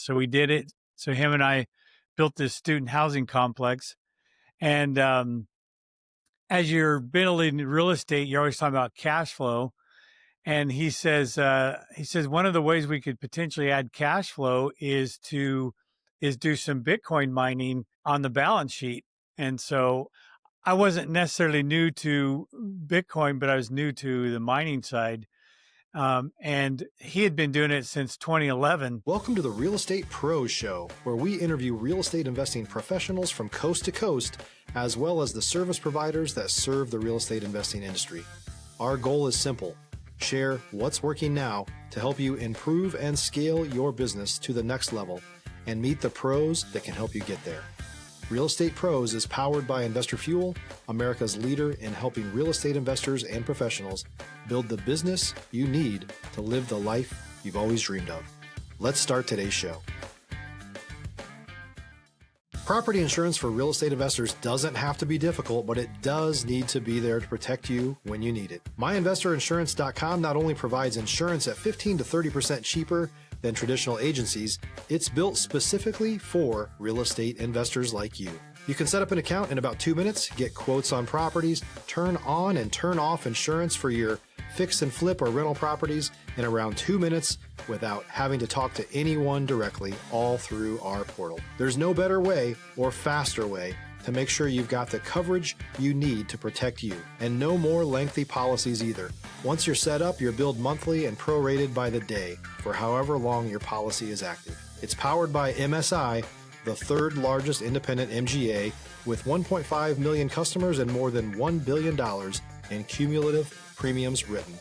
So we did it. So him and I built this student housing complex. And as you're building real estate, you're always talking about cash flow. And he says one of the ways we could potentially add cash flow is do some Bitcoin mining on the balance sheet. And so I wasn't necessarily new to Bitcoin, but I was new to the mining side. And he had been doing it since 2011. Welcome to the Real Estate Pros Show, where we interview real estate investing professionals from coast to coast, as well as the service providers that serve the real estate investing industry. Our goal is simple: share what's working now to help you improve and scale your business to the next level and meet the pros that can help you get there. Real Estate Pros is powered by Investor Fuel, America's leader in helping real estate investors and professionals build the business you need to live the life you've always dreamed of. Let's start today's show. Property insurance for real estate investors doesn't have to be difficult, but it does need to be there to protect you when you need it. MyInvestorInsurance.com not only provides insurance at 15 to 30% cheaper than traditional agencies, it's built specifically for real estate investors like you. You can set up an account in about 2 minutes, get quotes on properties, turn on and turn off insurance for your fix and flip or rental properties in around 2 minutes without having to talk to anyone directly, all through our portal. There's no better way or faster way to make sure you've got the coverage you need to protect you, and no more lengthy policies either. Once you're set up, you're billed monthly and prorated by the day for however long your policy is active. It's powered by MSI, the third largest independent MGA, with 1.5 million customers and more than $1 billion in cumulative premiums written.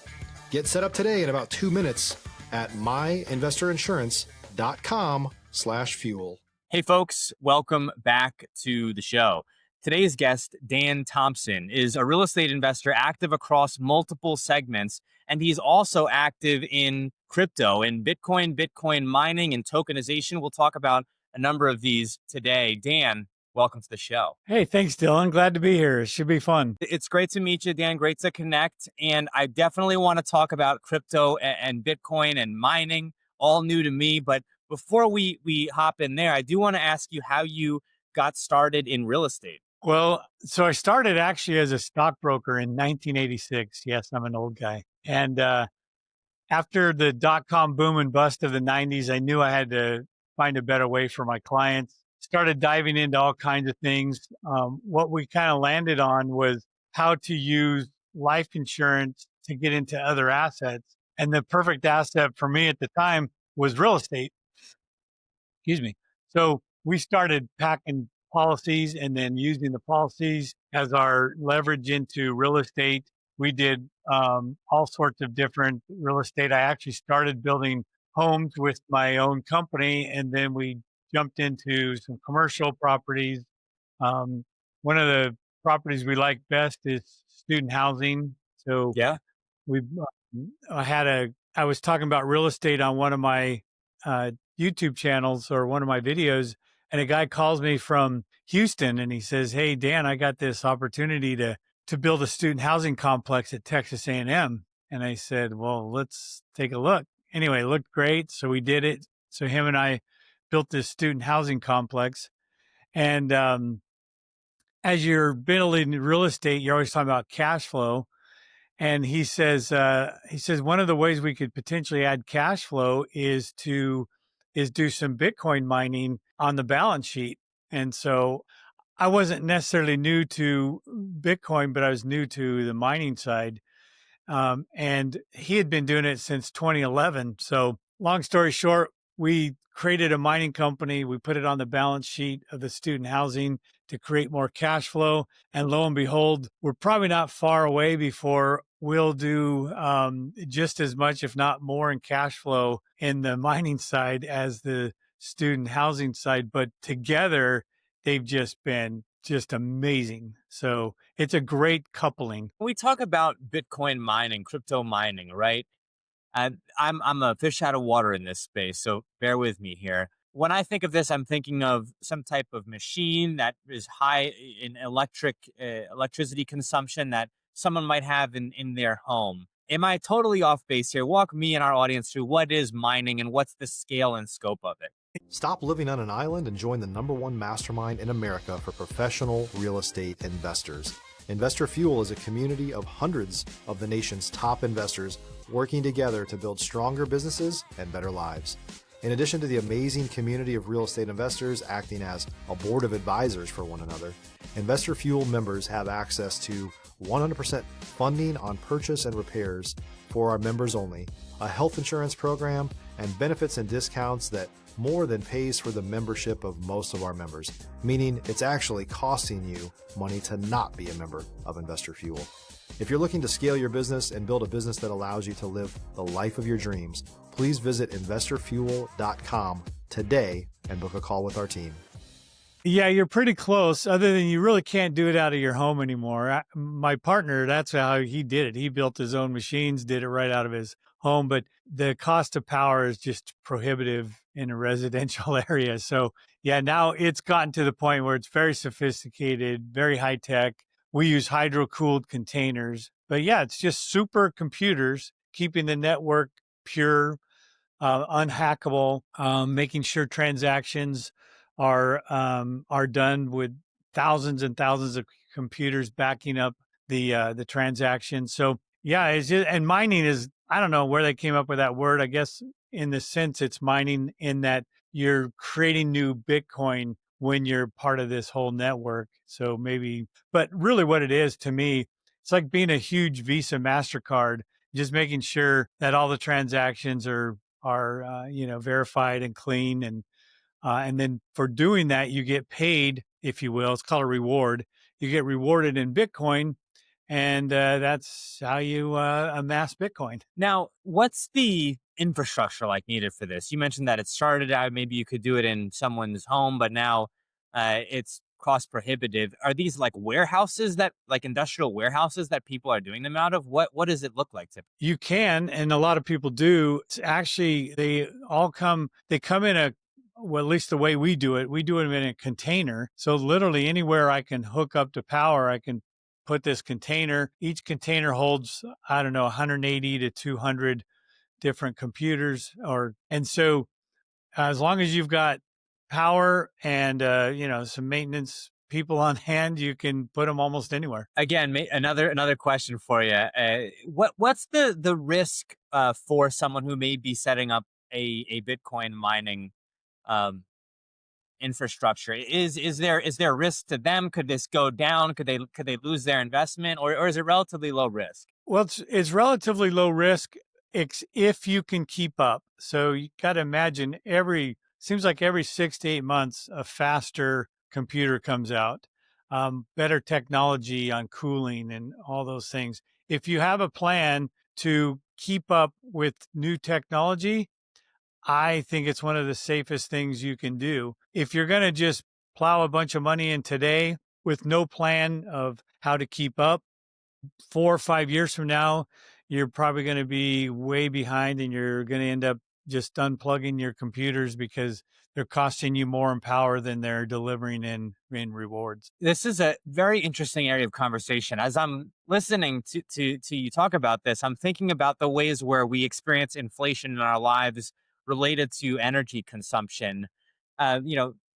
Get set up today in about 2 minutes at myinvestorinsurance.com/fuel. Hey folks, welcome back to the show. Today's guest, Dan Thompson, is a real estate investor active across multiple segments, and he's also active in crypto and Bitcoin mining, and tokenization. We'll talk about a number of these today. Dan, welcome to the show. Hey, thanks, Dylan. Glad to be here. It should be fun. It's great to meet you, Dan. Great to connect. And I definitely want to talk about crypto and Bitcoin and mining, all new to me. But before we hop in there, I do want to ask you how you got started in real estate. Well, so I started actually as a stockbroker in 1986. Yes, I'm an old guy. And after the dot-com boom and bust of the 90s, I knew I had to find a better way for my clients. Started diving into all kinds of things. What we kind of landed on was how to use life insurance to get into other assets. And the perfect asset for me at the time was real estate. Excuse me. So we started packing policies and then using the policies as our leverage into real estate. We did all sorts of different real estate. I actually started building homes with my own company, and then we jumped into some commercial properties. One of the properties we like best is student housing. So Yeah. I was talking about real estate on one of my YouTube channels or one of my videos, and a guy calls me from Houston and he says, "Hey, Dan, I got this opportunity to build a student housing complex at Texas A&M. And I said, well, let's take a look. Anyway, it looked great. So we did it. So him and I built this student housing complex. And as you're building real estate, you're always talking about cash flow. And he says one of the ways we could potentially add cash flow is do some Bitcoin mining on the balance sheet. And so I wasn't necessarily new to Bitcoin, but I was new to the mining side. And he had been doing it since 2011. So long story short, we created a mining company. We put it on the balance sheet of the student housing to create more cash flow. And lo and behold, we're probably not far away before we'll do just as much, if not more, in cash flow in the mining side as the student housing side. But together, they've just been just amazing. So it's a great coupling. When we talk about Bitcoin mining, crypto mining, right? And I'm a fish out of water in this space, so bear with me here. When I think of this, I'm thinking of some type of machine that is high in electricity consumption that someone might have in their home. Am I totally off base here? Walk me and our audience through what is mining and what's the scale and scope of it. Stop living on an island and join the #1 mastermind in America for professional real estate investors. Investor Fuel is a community of hundreds of the nation's top investors working together to build stronger businesses and better lives. In addition to the amazing community of real estate investors acting as a board of advisors for one another, Investor Fuel members have access to 100% funding on purchase and repairs for our members only, a health insurance program, and benefits and discounts that more than pays for the membership of most of our members, meaning it's actually costing you money to not be a member of Investor Fuel. If you're looking to scale your business and build a business that allows you to live the life of your dreams, please visit investorfuel.com today and book a call with our team. Yeah, you're pretty close, other than you really can't do it out of your home anymore. My partner, that's how he did it. He built his own machines, did it right out of his home, but the cost of power is just prohibitive in a residential area. So yeah, now it's gotten to the point where it's very sophisticated, very high tech. We use hydro-cooled containers, but yeah, it's just super computers keeping the network pure, unhackable, making sure transactions are done with thousands and thousands of computers backing up the transaction. So yeah, it's just, and mining is, I don't know where they came up with that word. I guess in the sense it's mining in that you're creating new Bitcoin when you're part of this whole network. So maybe, but really what it is to me, it's like being a huge Visa MasterCard, just making sure that all the transactions are verified and clean, and then for doing that, you get paid, if you will. It's called a reward. You get rewarded in Bitcoin, and that's how you amass Bitcoin. Now, what's the infrastructure like needed for this? You mentioned that it started out, maybe you could do it in someone's home, but now it's cost prohibitive. Are these like warehouses that, like industrial warehouses that people are doing them out of? What does it look like typically? You can, and a lot of people do. It's actually, they come in well, at least the way we do it in a container. So literally anywhere I can hook up to power, I can put this container. Each container holds, I don't know, 180 to 200 different computers, and so as long as you've got power and some maintenance people on hand, you can put them almost anywhere. Again, another question for you. What's the risk for someone who may be setting up a Bitcoin mining um, infrastructure? Is there risk to them? Could this go down? Could they lose their investment, or is it relatively low risk? Well, it's relatively low risk if you can keep up. So you got to imagine seems like every 6 to 8 months, a faster computer comes out, better technology on cooling and all those things. If you have a plan to keep up with new technology, I think it's one of the safest things you can do. If you're going to just plow a bunch of money in today with no plan of how to keep up, 4 or 5 years from now, you're probably going to be way behind, and you're going to end up just unplugging your computers because they're costing you more in power than they're delivering in rewards. This is a very interesting area of conversation. As I'm listening to you talk about this, I'm thinking about the ways where we experience inflation in our lives related to energy consumption.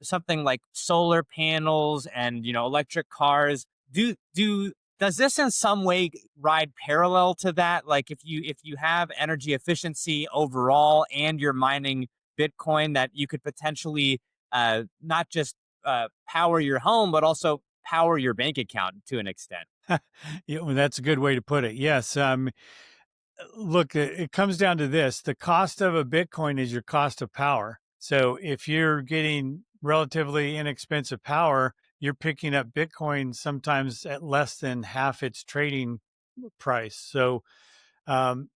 Something like solar panels and electric cars. Does this in some way ride parallel to that? Like if you have energy efficiency overall and you're mining Bitcoin, that you could potentially not just power your home, but also power your bank account to an extent. Yeah, well, that's a good way to put it. Yes. Look, it comes down to this. The cost of a Bitcoin is your cost of power. So if you're getting relatively inexpensive power, you're picking up Bitcoin sometimes at less than half its trading price. So, and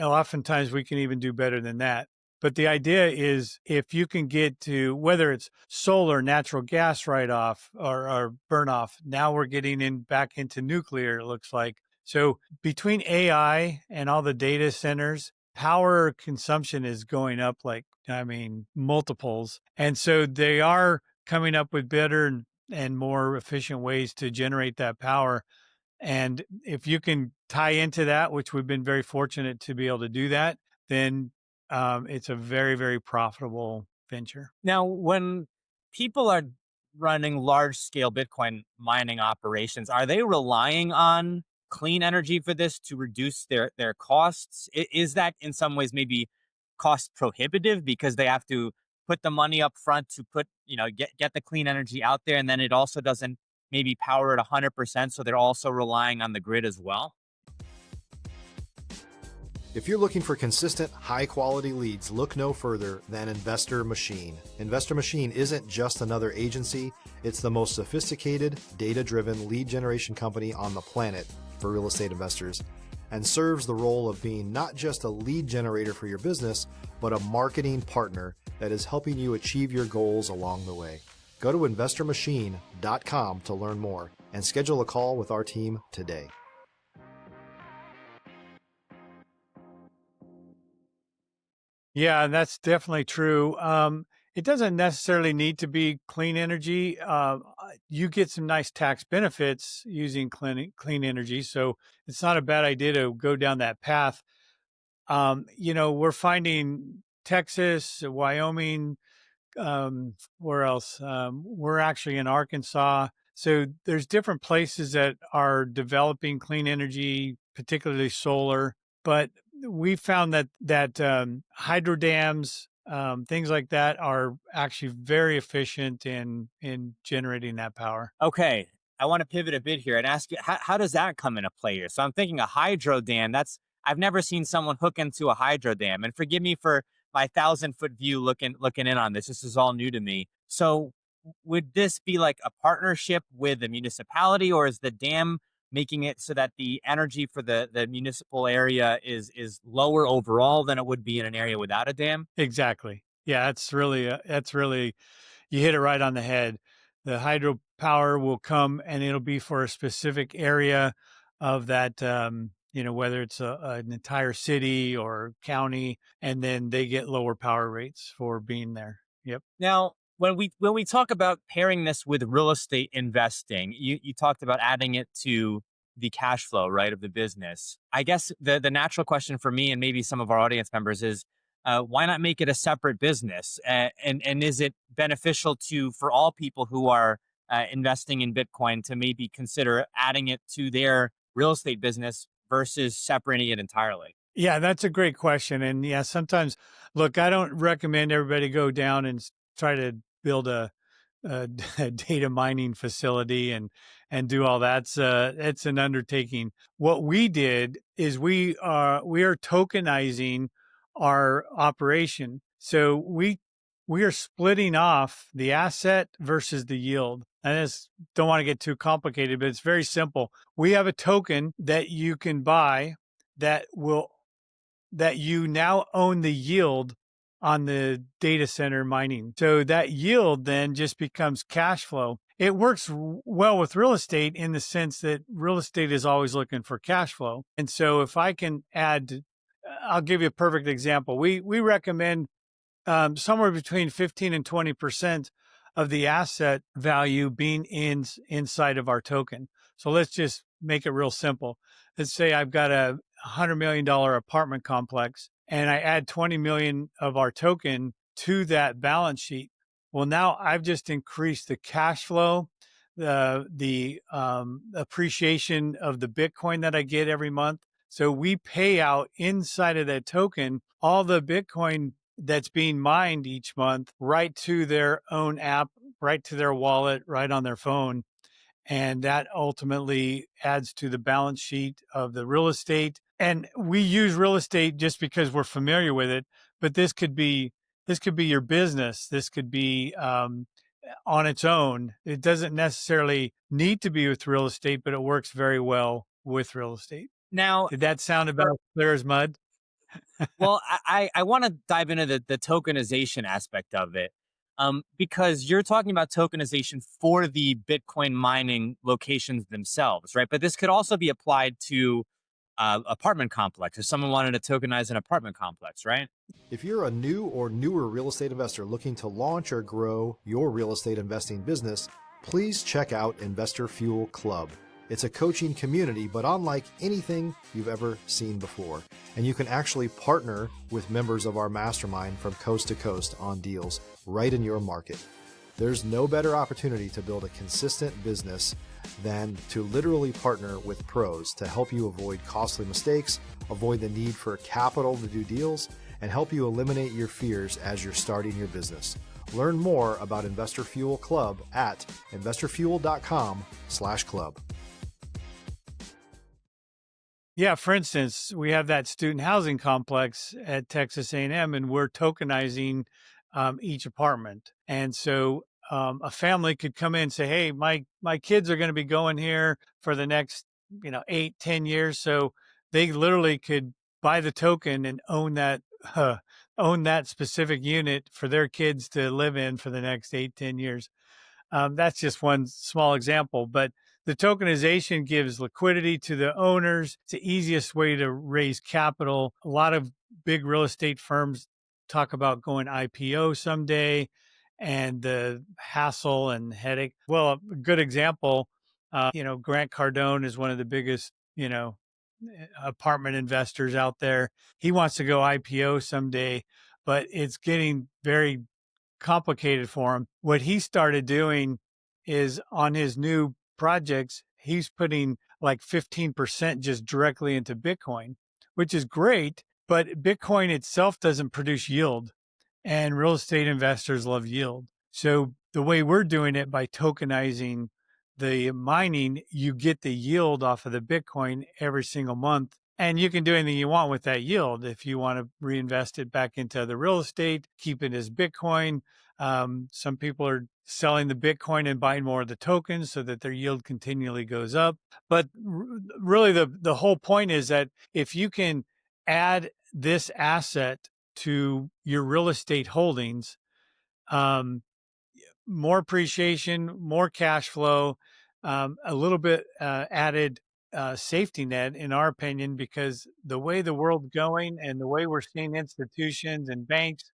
oftentimes we can even do better than that. But the idea is if you can get to whether it's solar, natural gas write-off or burn off, now we're getting back into nuclear, it looks like. So between AI and all the data centers, power consumption is going up multiples. And so they are coming up with better and more efficient ways to generate that power. And if you can tie into that, which we've been very fortunate to be able to do that, then it's a very, very profitable venture. Now, when people are running large scale Bitcoin mining operations, are they relying on clean energy for this to reduce their costs? Is that in some ways maybe cost prohibitive because they have to put the money up front to put, get the clean energy out there, and then it also doesn't maybe power it 100%, so they're also relying on the grid as well? If you're looking for consistent, high-quality leads, look no further than Investor Machine. Investor Machine isn't just another agency, it's the most sophisticated, data-driven lead generation company on the planet for real estate investors, and serves the role of being not just a lead generator for your business, but a marketing partner that is helping you achieve your goals along the way. Go to investormachine.com to learn more and schedule a call with our team today. Yeah, that's definitely true. It doesn't necessarily need to be clean energy. You get some nice tax benefits using clean energy, so it's not a bad idea to go down that path. We're finding Texas, Wyoming, where else? We're actually in Arkansas. So there's different places that are developing clean energy, particularly solar. But we found that hydro dams, things like that, are actually very efficient in generating that power. Okay, I want to pivot a bit here and ask you, how does that come into play here? So I'm thinking a hydro dam. I've never seen someone hook into a hydro dam, and forgive me for my 1,000-foot view looking in on this. This is all new to me. So would this be like a partnership with the municipality, or is the dam making it so that the energy for the municipal area is lower overall than it would be in an area without a dam? Exactly. Yeah, that's really you hit it right on the head. The hydropower will come and it'll be for a specific area of that, whether it's an entire city or county, and then they get lower power rates for being there. Yep. Now, when we talk about pairing this with real estate investing, you talked about adding it to the cash flow, right, of the business. I guess the natural question for me and maybe some of our audience members is, why not make it a separate business? And is it beneficial for all people who are investing in Bitcoin to maybe consider adding it to their real estate business versus separating it entirely? Yeah, that's a great question. And yeah, sometimes, look, I don't recommend everybody go down and try to build a data mining facility and do all that. It's an undertaking. What we did is we are tokenizing our operation. So we are splitting off the asset versus the yield. I just don't want to get too complicated, but it's very simple. We have a token that you can buy that you now own the yield on the data center mining. So that yield then just becomes cash flow. It works well with real estate in the sense that real estate is always looking for cash flow. And so if I can I'll give you a perfect example. We recommend somewhere between 15 and 20% of the asset value being inside of our token. So let's just make it real simple. Let's say I've got a $100 million apartment complex and I add 20 million of our token to that balance sheet. Well, now I've just increased the cash flow, the appreciation of the Bitcoin that I get every month. So we pay out inside of that token all the Bitcoin that's being mined each month right to their own app, right to their wallet, right on their phone. And that ultimately adds to the balance sheet of the real estate. And we use real estate just because we're familiar with it, but this could be your business. This could be on its own. It doesn't necessarily need to be with real estate, but it works very well with real estate. Now, Did that sound about clear as mud? well, I want to dive into the tokenization aspect of it, because you're talking about tokenization for the Bitcoin mining locations themselves, right? But this could also be applied to apartment complex if someone wanted to tokenize an apartment complex, right? If you're a new or newer real estate investor looking to launch or grow your real estate investing business, please check out Investor Fuel Club. It's a coaching community, but unlike anything you've ever seen before. And you can actually partner with members of our mastermind from coast to coast on deals right in your market. There's no better opportunity to build a consistent business than to literally partner with pros to help you avoid costly mistakes, avoid the need for capital to do deals, and help you eliminate your fears as you're starting your business. Learn more about Investor Fuel Club at investorfuel.com/club. Yeah, for instance, we have that student housing complex at Texas A&M, and we're tokenizing each apartment. And so a family could come in and say, hey, my kids are going to be going here for the next 8-10 years. So they literally could buy the token and own that specific unit for their kids to live in for the next 8-10 years. That's just one small example, but the tokenization gives liquidity to the owners. It's the easiest way to raise capital. A lot of big real estate firms talk about going IPO someday and the hassle and headache. Well, a good example, Grant Cardone is one of the biggest, apartment investors out there. He wants to go IPO someday, but it's getting very complicated for him. What he started doing is on his new projects, he's putting like 15% just directly into Bitcoin, which is great, but Bitcoin itself doesn't produce yield, and real estate investors love yield. So the way we're doing it by tokenizing the mining, you get the yield off of the Bitcoin every single month. And you can do anything you want with that yield. If you want to reinvest it back into the real estate, keep it as Bitcoin. Some people are selling the Bitcoin and buying more of the tokens so that their yield continually goes up. But really, the whole point is that if you can add this asset to your real estate holdings, more appreciation, more cash flow, a little bit added safety net, in our opinion, because the way the world's going and the way we're seeing institutions and banks,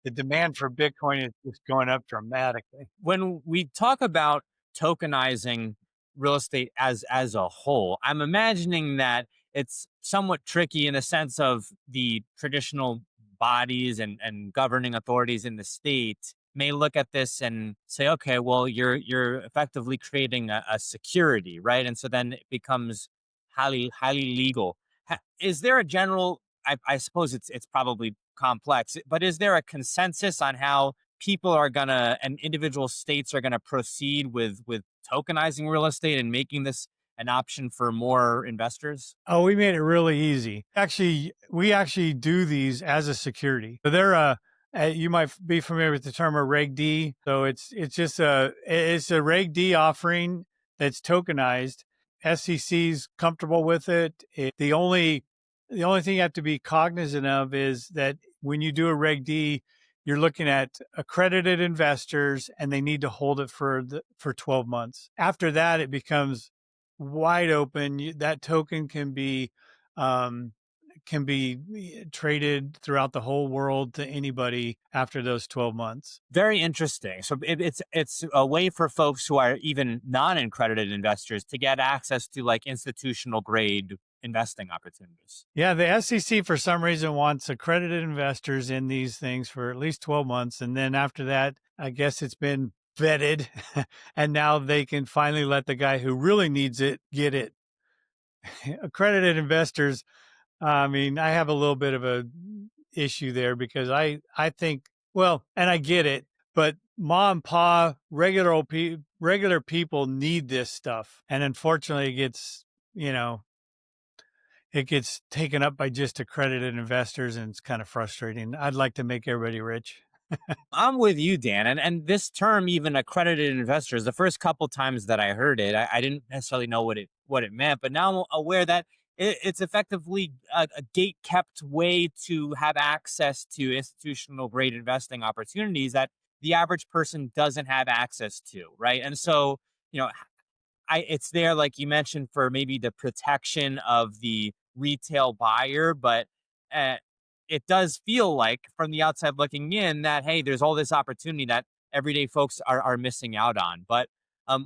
the demand for Bitcoin is just going up dramatically. When we talk about tokenizing real estate as a whole, I'm imagining that it's somewhat tricky in the sense of the traditional bodies and governing authorities in the state may look at this and say, okay, well, you're effectively creating a security, right? And so then it becomes highly legal. Is there a general? I suppose it's probably complex, but is there a consensus on how people are gonna and individual states are gonna proceed with tokenizing real estate and making this an option for more investors? Oh, we made it really easy. Actually, we actually do these as a security. So they're you might be familiar with the term a Reg D. So it's just it's a Reg D offering that's tokenized. SEC's comfortable with it. The only thing you have to be cognizant of is that when you do a Reg D, you're looking at accredited investors, and they need to hold it for 12 months. After that, it becomes wide open. That token can be traded throughout the whole world to anybody after those 12 months. Very interesting. So it's a way for folks who are even non-accredited investors to get access to like institutional grade investing opportunities. Yeah, the SEC for some reason wants accredited investors in these things for at least 12 months. And then after that, I guess it's been vetted and now they can finally let the guy who really needs it get it. Accredited investors, I mean, I have a little bit of a issue there because I think, well, and I get it, but mom and pa, regular people need this stuff. And unfortunately it gets taken up by just accredited investors, and it's kind of frustrating. I'd like to make everybody rich. I'm with you, Dan. And this term, even accredited investors, the first couple times that I heard it, I didn't necessarily know what it meant, but now I'm aware that it's effectively a gate kept way to have access to institutional grade investing opportunities that the average person doesn't have access to, right? And so, it's there, like you mentioned, for maybe the protection of the retail buyer, but it does feel like from the outside looking in that, hey, there's all this opportunity that everyday folks are missing out on. But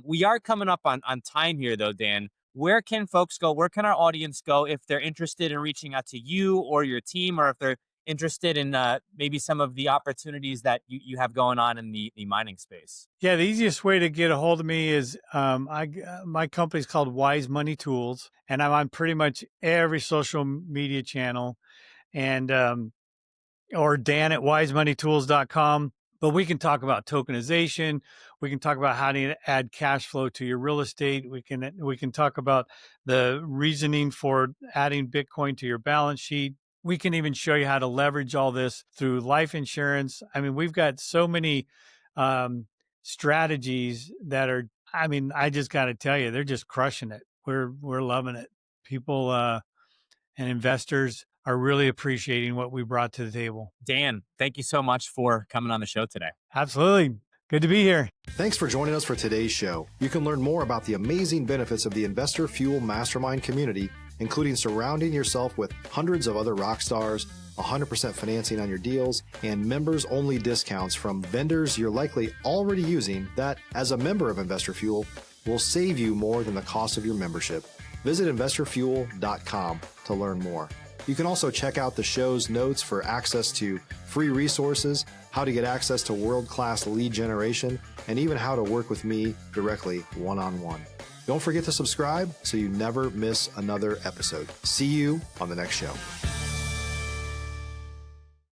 We are coming up on time here, though, Dan. Where can folks go? Where can our audience go if they're interested in reaching out to you or your team, or if they're interested in maybe some of the opportunities that you have going on in the mining space? Yeah, the easiest way to get a hold of me is my company's called Wise Money Tools, and I'm on pretty much every social media channel, and or Dan at wisemoneytools.com. But we can talk about tokenization. We can talk about how to add cash flow to your real estate. We can talk about the reasoning for adding Bitcoin to your balance sheet. We can even show you how to leverage all this through life insurance. I mean, we've got so many strategies that are, I mean, I just got to tell you, they're just crushing it. We're loving it. People and investors are really appreciating what we brought to the table. Dan, thank you so much for coming on the show today. Absolutely. Good to be here. Thanks for joining us for today's show. You can learn more about the amazing benefits of the Investor Fuel Mastermind community, including surrounding yourself with hundreds of other rock stars, 100% financing on your deals, and members-only discounts from vendors you're likely already using that, as a member of Investor Fuel, will save you more than the cost of your membership. Visit investorfuel.com to learn more. You can also check out the show's notes for access to free resources, how to get access to world-class lead generation, and even how to work with me directly one-on-one. Don't forget to subscribe so you never miss another episode. See you on the next show.